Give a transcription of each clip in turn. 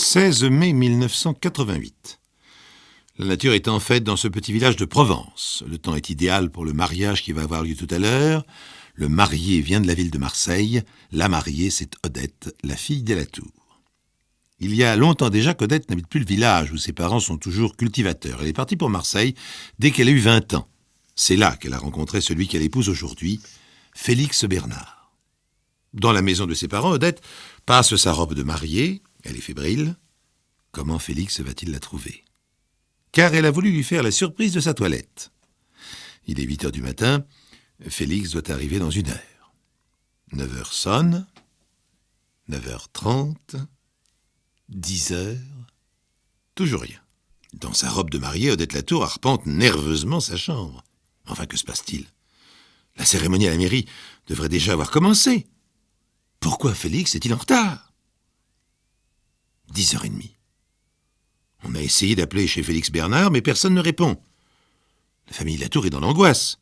16 mai 1988. La nature est en fête dans ce petit village de Provence. Le temps est idéal pour le mariage qui va avoir lieu tout à l'heure. Le marié vient de la ville de Marseille. La mariée, c'est Odette, la fille d'Elatour. Il y a longtemps déjà qu'Odette n'habite plus le village où ses parents sont toujours cultivateurs. Elle est partie pour Marseille dès qu'elle a eu 20 ans. C'est là qu'elle a rencontré celui qu'elle épouse aujourd'hui, Félix Bernard. Dans la maison de ses parents, Odette passe sa robe de mariée. Elle est fébrile. Comment Félix va-t-il la trouver ? Car elle a voulu lui faire la surprise de sa toilette. Il est 8 heures du matin. Félix doit arriver dans 1 heure. 9 heures sonne. 9h30. 10 heures. Toujours rien. Dans sa robe de mariée, Odette Latour arpente nerveusement sa chambre. Enfin, que se passe-t-il ? La cérémonie à la mairie devrait déjà avoir commencé. Pourquoi Félix est-il en retard ? 10h30. On a essayé d'appeler chez Félix Bernard, mais personne ne répond. La famille Latour est dans l'angoisse.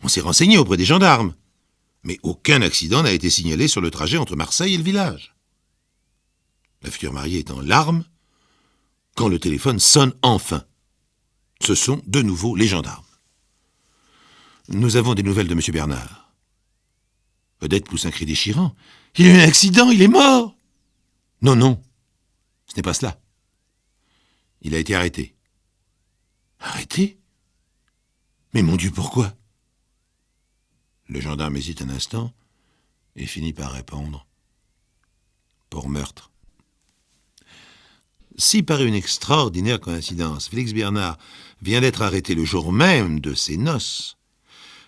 On s'est renseigné auprès des gendarmes, mais aucun accident n'a été signalé sur le trajet entre Marseille et le village. La future mariée est en larmes quand le téléphone sonne enfin. Ce sont de nouveau les gendarmes. Nous avons des nouvelles de M. Bernard. Odette pousse un cri déchirant. Il a eu un accident, il est mort. Non, ce n'est pas cela. Il a été arrêté. Arrêté ? Mais mon Dieu, pourquoi ? Le gendarme hésite un instant et finit par répondre. Pour meurtre. Si par une extraordinaire coïncidence, Félix Bernard vient d'être arrêté le jour même de ses noces,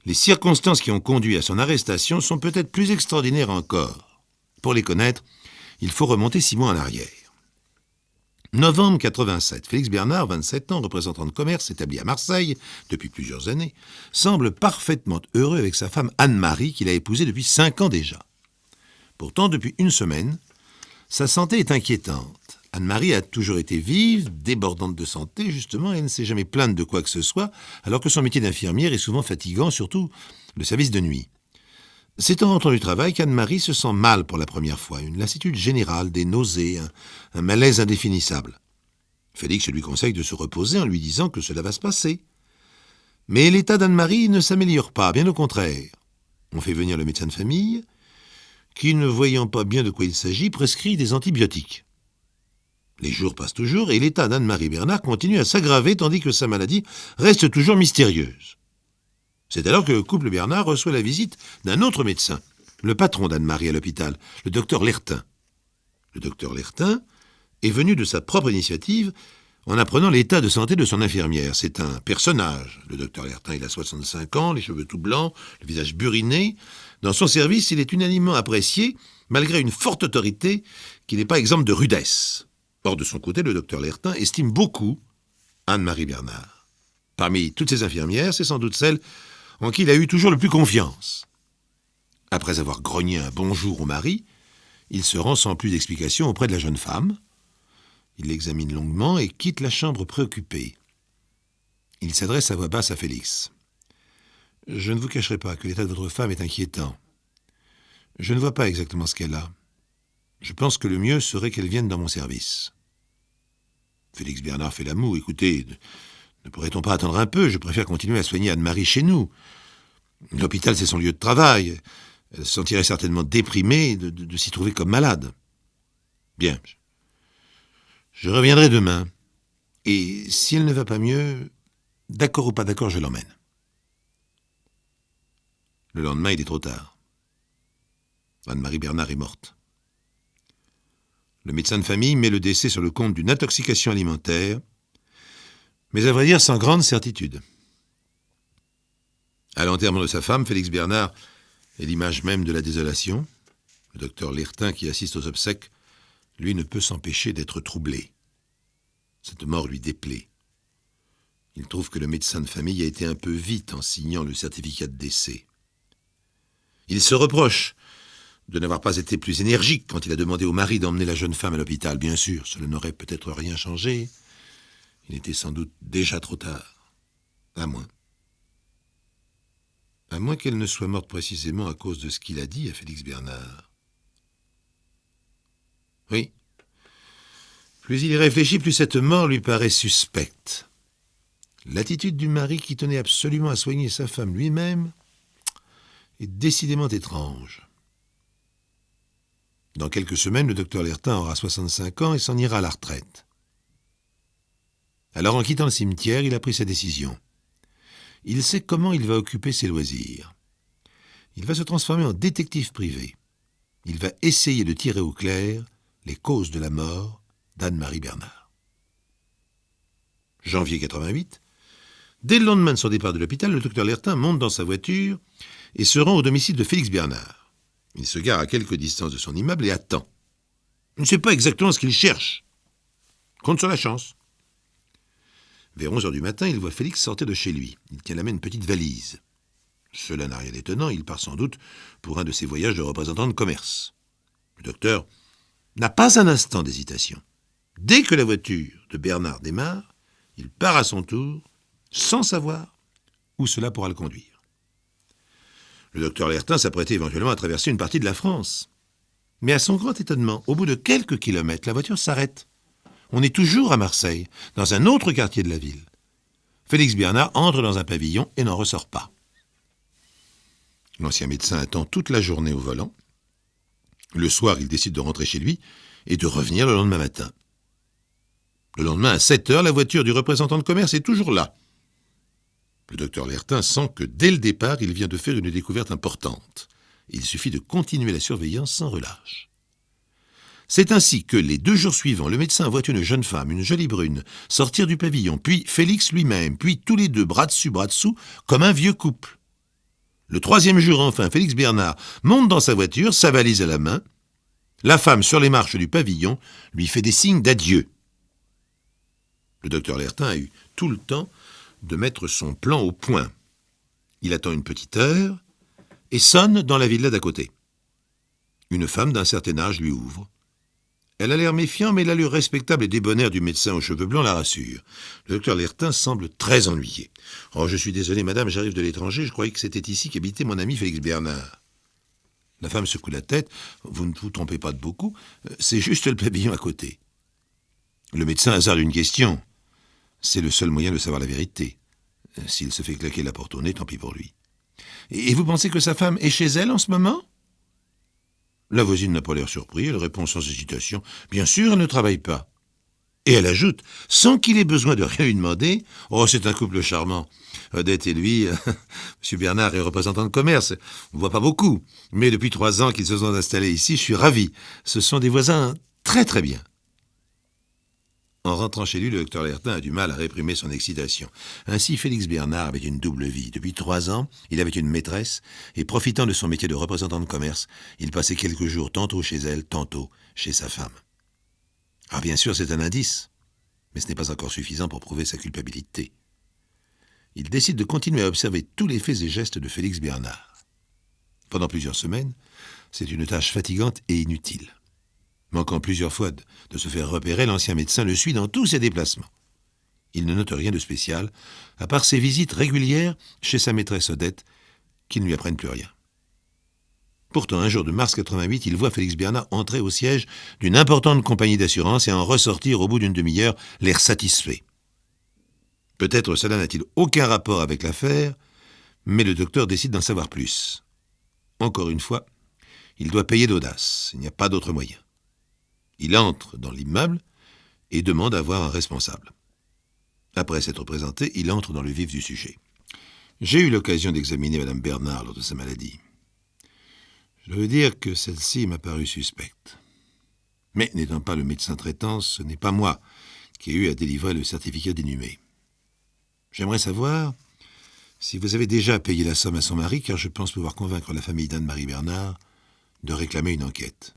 les circonstances qui ont conduit à son arrestation sont peut-être plus extraordinaires encore. Pour les connaître, il faut remonter 6 mois en arrière. Novembre 87, Félix Bernard, 27 ans, représentant de commerce, établi à Marseille depuis plusieurs années, semble parfaitement heureux avec sa femme Anne-Marie, qu'il a épousée depuis 5 ans déjà. Pourtant, depuis 1 semaine, sa santé est inquiétante. Anne-Marie a toujours été vive, débordante de santé, justement, et elle ne s'est jamais plainte de quoi que ce soit, alors que son métier d'infirmière est souvent fatigant, surtout le service de nuit. C'est en rentrant du travail qu'Anne-Marie se sent mal pour la première fois, une lassitude générale, des nausées, un malaise indéfinissable. Félix lui conseille de se reposer en lui disant que cela va se passer. Mais l'état d'Anne-Marie ne s'améliore pas, bien au contraire. On fait venir le médecin de famille, qui, ne voyant pas bien de quoi il s'agit, prescrit des antibiotiques. Les jours passent toujours et l'état d'Anne-Marie Bernard continue à s'aggraver tandis que sa maladie reste toujours mystérieuse. C'est alors que le couple Bernard reçoit la visite d'un autre médecin, le patron d'Anne-Marie à l'hôpital, le docteur Lertin. Le docteur Lertin est venu de sa propre initiative en apprenant l'état de santé de son infirmière. C'est un personnage. Le docteur Lertin, il a 65 ans, les cheveux tout blancs, le visage buriné. Dans son service, il est unanimement apprécié, malgré une forte autorité qui n'est pas exempte de rudesse. Or, de son côté, le docteur Lertin estime beaucoup Anne-Marie Bernard. Parmi toutes ces infirmières, c'est sans doute celle en qui il a eu toujours le plus confiance. Après avoir grogné un bonjour au mari, il se rend sans plus d'explication auprès de la jeune femme. Il l'examine longuement et quitte la chambre préoccupé. Il s'adresse à voix basse à Félix. « Je ne vous cacherai pas que l'état de votre femme est inquiétant. Je ne vois pas exactement ce qu'elle a. Je pense que le mieux serait qu'elle vienne dans mon service. » Félix Bernard fait la moue. « Écoutez, ne pourrait-on pas attendre un peu ? Je préfère continuer à soigner Anne-Marie chez nous. L'hôpital, c'est son lieu de travail. Elle se sentirait certainement déprimée de s'y trouver comme malade. Bien. Je reviendrai demain. Et si elle ne va pas mieux, d'accord ou pas d'accord, je l'emmène. » Le lendemain, il est trop tard. Anne-Marie Bernard est morte. Le médecin de famille met le décès sur le compte d'une intoxication alimentaire, mais à vrai dire sans grande certitude. À l'enterrement de sa femme, Félix Bernard est l'image même de la désolation. Le docteur Lertin, qui assiste aux obsèques, lui ne peut s'empêcher d'être troublé. Cette mort lui déplaît. Il trouve que le médecin de famille a été un peu vite en signant le certificat de décès. Il se reproche de n'avoir pas été plus énergique quand il a demandé au mari d'emmener la jeune femme à l'hôpital. Bien sûr, cela n'aurait peut-être rien changé. Il était sans doute déjà trop tard. À moins qu'elle ne soit morte précisément à cause de ce qu'il a dit à Félix Bernard. Oui, Plus il y réfléchit, plus cette mort lui paraît suspecte. L'attitude du mari qui tenait absolument à soigner sa femme lui-même est décidément étrange. Dans quelques semaines, le docteur Lertin aura 65 ans et s'en ira à la retraite. Alors, en quittant le cimetière, il a pris sa décision. Il sait comment il va occuper ses loisirs. Il va se transformer en détective privé. Il va essayer de tirer au clair les causes de la mort d'Anne-Marie Bernard. Janvier 88. Dès le lendemain de son départ de l'hôpital, le docteur Lertin monte dans sa voiture et se rend au domicile de Félix Bernard. Il se gare à quelque distance de son immeuble et attend. Il ne sait pas exactement ce qu'il cherche. Compte sur la chance. Vers 11h du matin, il voit Félix sortir de chez lui. Il tient à la main une petite valise. Cela n'a rien d'étonnant, il part sans doute pour un de ses voyages de représentant de commerce. Le docteur n'a pas un instant d'hésitation. Dès que la voiture de Bernard démarre, il part à son tour, sans savoir où cela pourra le conduire. Le docteur Lertin s'apprêtait éventuellement à traverser une partie de la France. Mais à son grand étonnement, au bout de quelques kilomètres, la voiture s'arrête. On est toujours à Marseille, dans un autre quartier de la ville. Félix Bernard entre dans un pavillon et n'en ressort pas. L'ancien médecin attend toute la journée au volant. Le soir, il décide de rentrer chez lui et de revenir le lendemain matin. Le lendemain, à 7h, la voiture du représentant de commerce est toujours là. Le docteur Lertin sent que dès le départ, il vient de faire une découverte importante. Il suffit de continuer la surveillance sans relâche. C'est ainsi que, les 2 jours suivants, le médecin voit une jeune femme, une jolie brune, sortir du pavillon, puis Félix lui-même, puis tous les deux, bras dessus, comme un vieux couple. Le 3e jour, enfin, Félix Bernard monte dans sa voiture, sa valise à la main. La femme, sur les marches du pavillon, lui fait des signes d'adieu. Le docteur Lertin a eu tout le temps de mettre son plan au point. Il attend une petite heure et sonne dans la villa d'à côté. Une femme d'un certain âge lui ouvre. Elle a l'air méfiant, mais l'allure respectable et débonnaire du médecin aux cheveux blancs la rassure. Le docteur Lertin semble très ennuyé. « Oh, je suis désolé, madame, j'arrive de l'étranger, je croyais que c'était ici qu'habitait mon ami Félix Bernard. » La femme secoue la tête. « Vous ne vous trompez pas de beaucoup, c'est juste le pavillon à côté. » Le médecin hasarde une question. C'est le seul moyen de savoir la vérité. S'il se fait claquer la porte au nez, tant pis pour lui. « Et vous pensez que sa femme est chez elle en ce moment ?» La voisine n'a pas l'air surpris, elle répond sans hésitation. « Bien sûr, elle ne travaille pas. » Et elle ajoute, sans qu'il ait besoin de rien lui demander, « Oh, c'est un couple charmant. Odette et lui, M. Bernard est représentant de commerce. On ne voit pas beaucoup. Mais depuis 3 ans qu'ils se sont installés ici, je suis ravi. Ce sont des voisins très très bien. » En rentrant chez lui, le docteur Lertin a du mal à réprimer son excitation. Ainsi, Félix Bernard avait une double vie. Depuis 3 ans, il avait une maîtresse, et profitant de son métier de représentant de commerce, il passait quelques jours tantôt chez elle, tantôt chez sa femme. Alors bien sûr, c'est un indice, mais ce n'est pas encore suffisant pour prouver sa culpabilité. Il décide de continuer à observer tous les faits et gestes de Félix Bernard. Pendant plusieurs semaines, c'est une tâche fatigante et inutile. Manquant plusieurs fois de se faire repérer, l'ancien médecin le suit dans tous ses déplacements. Il ne note rien de spécial, à part ses visites régulières chez sa maîtresse Odette, qui ne lui apprennent plus rien. Pourtant, un jour de mars 88, il voit Félix Bernard entrer au siège d'une importante compagnie d'assurance et en ressortir au bout d'une demi-heure, l'air satisfait. Peut-être cela n'a-t-il aucun rapport avec l'affaire, mais le docteur décide d'en savoir plus. Encore une fois, il doit payer d'audace, il n'y a pas d'autre moyen. Il entre dans l'immeuble et demande à voir un responsable. Après s'être présenté, il entre dans le vif du sujet. J'ai eu l'occasion d'examiner Mme Bernard lors de sa maladie. Je dois dire que celle-ci m'a paru suspecte. Mais n'étant pas le médecin traitant, ce n'est pas moi qui ai eu à délivrer le certificat d'inhumé. J'aimerais savoir si vous avez déjà payé la somme à son mari, car je pense pouvoir convaincre la famille d'Anne-Marie Bernard de réclamer une enquête.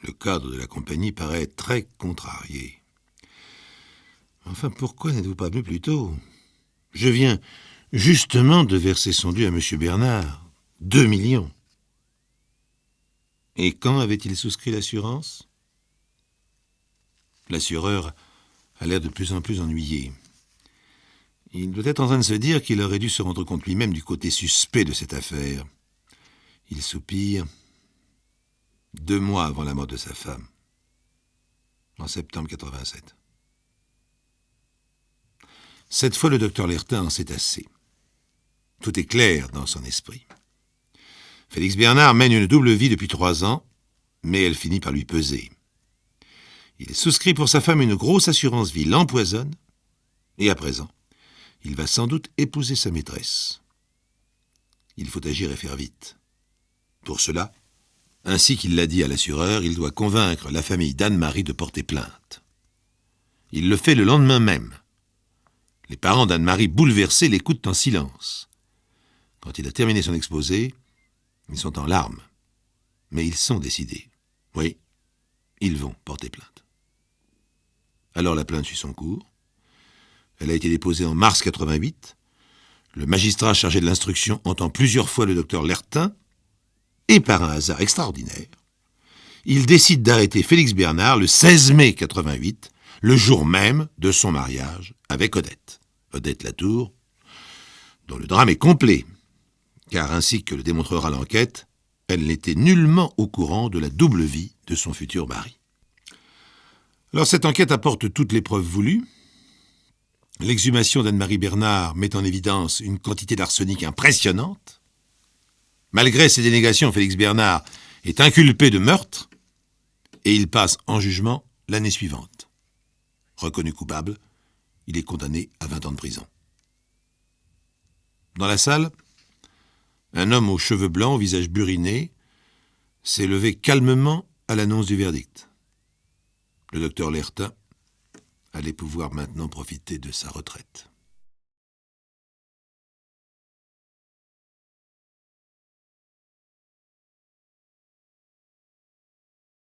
Le cadre de la compagnie paraît très contrarié. Enfin, pourquoi n'êtes-vous pas venu plus tôt? Je viens justement de verser son dû à M. Bernard. 2 millions. Et quand avait-il souscrit l'assurance? L'assureur a l'air de plus en plus ennuyé. Il doit être en train de se dire qu'il aurait dû se rendre compte lui-même du côté suspect de cette affaire. Il soupire. 2 mois avant la mort de sa femme. en septembre 87. Cette fois, le docteur Lertin en sait assez. Tout est clair dans son esprit. Félix Bernard mène une double vie depuis 3 ans, mais elle finit par lui peser. Il souscrit pour sa femme une grosse assurance vie, l'empoisonne, et à présent, il va sans doute épouser sa maîtresse. Il faut agir et faire vite. Pour cela, ainsi qu'il l'a dit à l'assureur, il doit convaincre la famille d'Anne-Marie de porter plainte. Il le fait le lendemain même. Les parents d'Anne-Marie, bouleversés, l'écoutent en silence. Quand il a terminé son exposé, ils sont en larmes. Mais ils sont décidés. Oui, ils vont porter plainte. Alors la plainte suit son cours. Elle a été déposée en mars 88. Le magistrat chargé de l'instruction entend plusieurs fois le docteur Lertin, et par un hasard extraordinaire, il décide d'arrêter Félix Bernard le 16 mai 88, le jour même de son mariage avec Odette. Odette Latour, dont le drame est complet, car ainsi que le démontrera l'enquête, elle n'était nullement au courant de la double vie de son futur mari. Alors cette enquête apporte toutes les preuves voulues. L'exhumation d'Anne-Marie Bernard met en évidence une quantité d'arsenic impressionnante. Malgré ses dénégations, Félix Bernard est inculpé de meurtre et il passe en jugement l'année suivante. Reconnu coupable, il est condamné à 20 ans de prison. Dans la salle, un homme aux cheveux blancs, au visage buriné, s'est levé calmement à l'annonce du verdict. Le docteur Lertin allait pouvoir maintenant profiter de sa retraite.